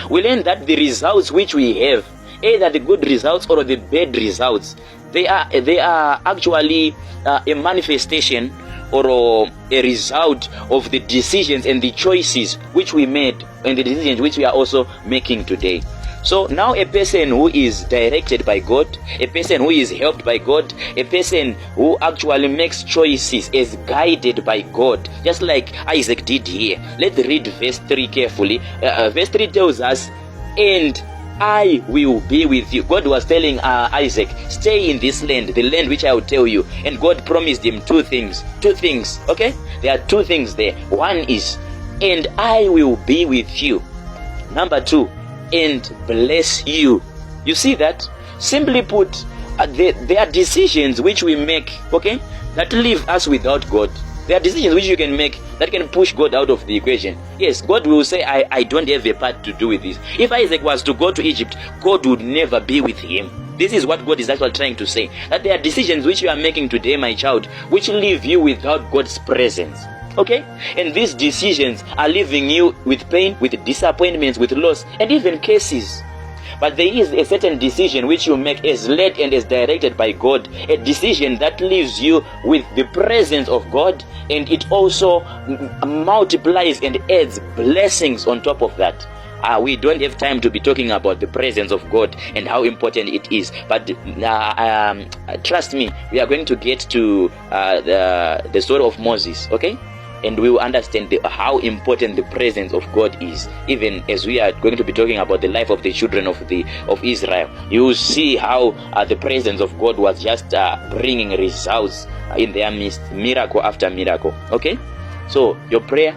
we learn that the results which we have, either the good results or the bad results, they are actually a manifestation or a result of the decisions and the choices which we made and the decisions which we are also making today. So now a person who is directed by God, a person who is helped by God, a person who actually makes choices is guided by God, just like Isaac did here. Let's read verse 3 carefully. Verse 3 tells us, and I will be with you. God was telling Isaac, stay in this land, the land which I will tell you. And God promised him two things. Okay? There are two things there. One is, and I will be with you. Number 2, and bless you. You see that? Simply put, there are decisions which we make, okay, that leave us without God. There are decisions which you can make that can push God out of the equation. Yes, God will say, I don't have a part to do with this. If Isaac was to go to Egypt, God would never be with him. This is what God is actually trying to say. That there are decisions which you are making today, my child, which leave you without God's presence. Okay? And these decisions are leaving you with pain, with disappointments, with loss, and even cases. But there is a certain decision which you make as led and as directed by God, a decision that leaves you with the presence of God, and it also multiplies and adds blessings on top of that. We don't have time to be talking about the presence of God and how important it is, but trust me, we are going to get to the story of Moses, okay? And we will understand how important the presence of God is. Even as we are going to be talking about the life of the children of Israel, you will see how the presence of God was just bringing results in their midst, miracle after miracle. Okay? So your prayer,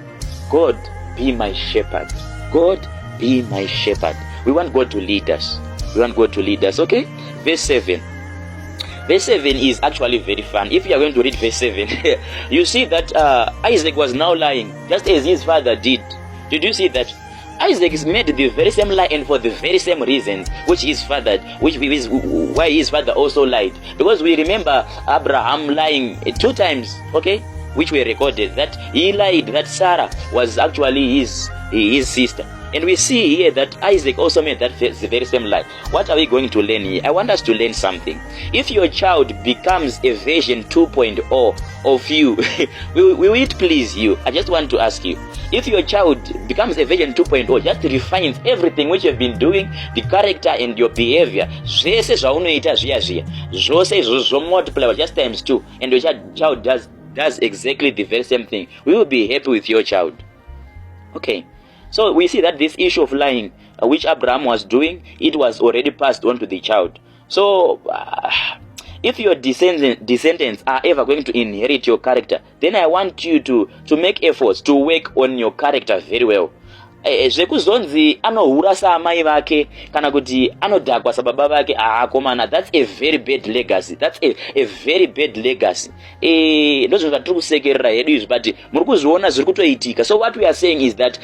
God be my shepherd. God be my shepherd. We want God to lead us. Okay? Verse 7. Verse 7 is actually very fun. If you are going to read verse 7, you see that Isaac was now lying, just as his father did. Did you see that? Isaac is made the very same lie, and for the very same reasons which his father, why his father also lied. Because we remember Abraham lying 2 times, okay, which we recorded, that he lied that Sarah was actually his sister. And we see here that Isaac also made that very same lie. What are we going to learn here? I want us to learn something. If your child becomes a version 2.0 of you, will it please you? I just want to ask you. If your child becomes a version 2.0, just refines everything which you have been doing, the character and your behavior, zvese zvaunoita zviya zviya, zvose izvozvo multiply just times 2, and your child does exactly the very same thing, we will be happy with your child. Okay. So we see that this issue of lying, which Abraham was doing, it was already passed on to the child. So if your descendants are ever going to inherit your character, then I want you to make efforts to work on your character very well. Zvekuzonzi anohurasa amai vake kana kuti anodhakwa sababa vake, komana, that's a very bad legacy. That's a very bad legacy. Ndozvo zvatiri kusekerera hedu izvi, but muri kuzviona zviri kutoitika. So what we are saying is that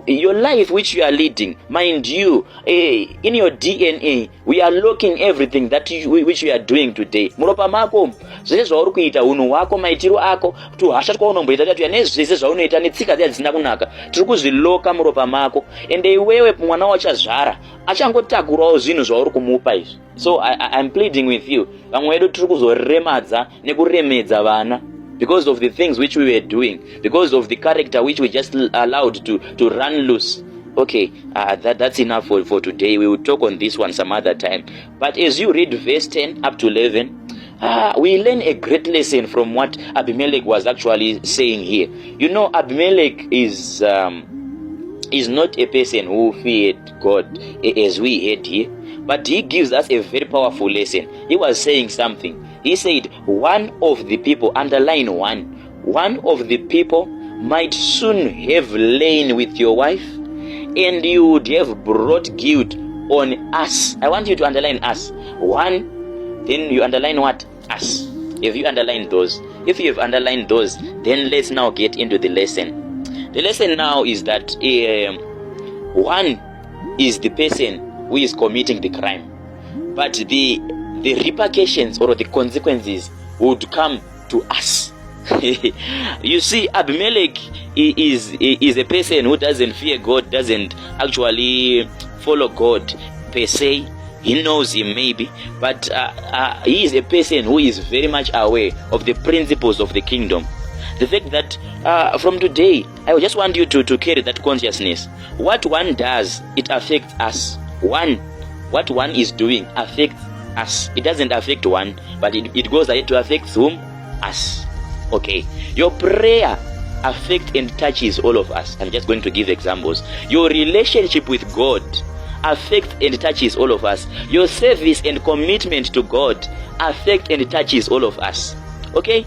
your life which you are leading, mind you, in your DNA, we are locking everything that which you are doing today. Muropa mako, zvese zvauri kuita, unhu hwako, maitiro ako, tuhasha twaunomboita tatuya nezvese zvaunoita netsika dzeya dzisina kunaka, tiri kuzviloka muropa mako, ende iwewe mwana wachazvara achangotakurawo zvinhu zvauri kumupa izvi. So I'm pleading with you, vamwe vedu tiri kuzoremadza nekuremedza vana because of the things which we were doing, because of the character which we just allowed to run loose. Okay, that's enough for today. We will talk on this one some other time. But as you read verse 10 up to 11, we learn a great lesson from what Abimelech was actually saying here. You know, Abimelech is not a person who feared God as we heard here, but he gives us a very powerful lesson. He was saying something. He said, one of the people, underline one of the people might soon have lain with your wife, and you would have brought guilt on us. I want you to underline us. One, then you underline what? Us. If you underline those, if you have underlined those, then let's now get into the lesson. The lesson now is that one is the person who is committing the crime, but the repercussions or the consequences would come to us. You see, Abimelech is a person who doesn't fear God, doesn't actually follow God per se. He knows him maybe, but he is a person who is very much aware of the principles of the kingdom. The fact that from today, I just want you to carry that consciousness. What one does, it affects us. What one is doing affects us. It doesn't affect one, but it goes ahead to affect whom? Us. Okay. Your prayer affects and touches all of us. I'm just going to give examples. Your relationship with God affects and touches all of us. Your service and commitment to God affects and touches all of us. Okay?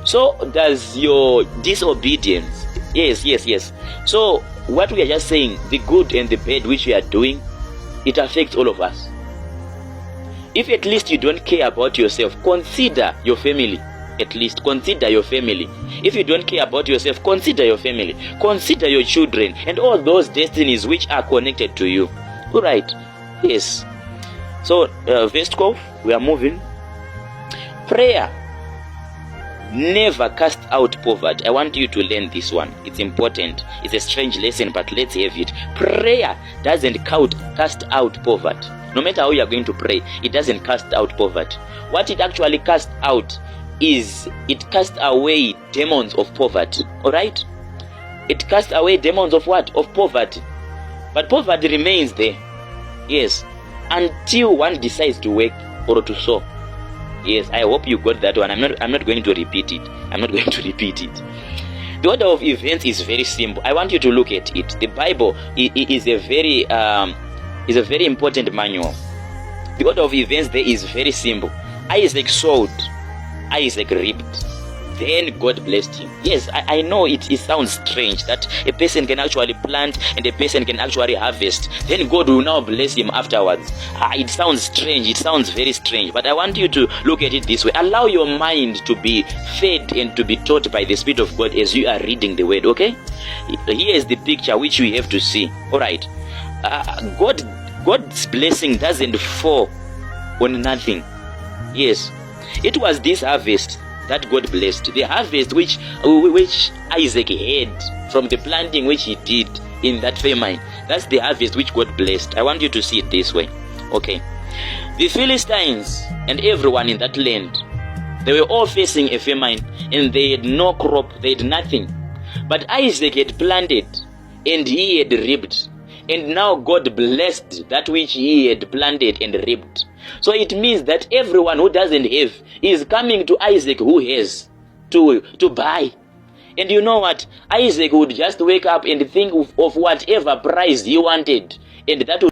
So does your disobedience. Yes. So what we are just saying, the good and the bad which we are doing, it affects all of us. If at least you don't care about yourself, consider your family. At least consider your family. If you don't care about yourself, consider your family. Consider your children and all those destinies which are connected to you. All right. Yes. So verse 12, we are moving. Prayer never cast out poverty. I want you to learn this one. It's important. It's a strange lesson, but let's have it. Prayer doesn't cast out poverty. No matter how you are going to pray, it doesn't cast out poverty. What it actually casts out is it casts away demons of poverty. All right? It casts away demons of what? Of poverty. But poverty remains there. Yes. Until one decides to work or to sow. Yes, I hope you got that one. I'm not going to repeat it. The order of events is very simple. I want you to look at it. The Bible is a very important manual. The order of events there is very simple. Isaac sowed, Isaac reaped, then God blessed him. Yes, I know it sounds strange that a person can actually plant and a person can actually harvest, then God will now bless him afterwards. It sounds strange, it sounds very strange, but I want you to look at it this way. Allow your mind to be fed and to be taught by the Spirit of God as you are reading the word, okay? Here is the picture which we have to see. All right. God's blessing doesn't fall on nothing. Yes, it was this harvest that God blessed. The harvest which Isaac had from the planting which he did in that famine. That's the harvest which God blessed. I want you to see it this way. Okay. The Philistines and everyone in that land, they were all facing a famine and they had no crop, they had nothing. But Isaac had planted and he had reaped. And now God blessed that which he had planted and reaped. So it means that everyone who doesn't have is coming to Isaac who has to buy. And you know what? Isaac would just wake up and think of whatever price he wanted. And that would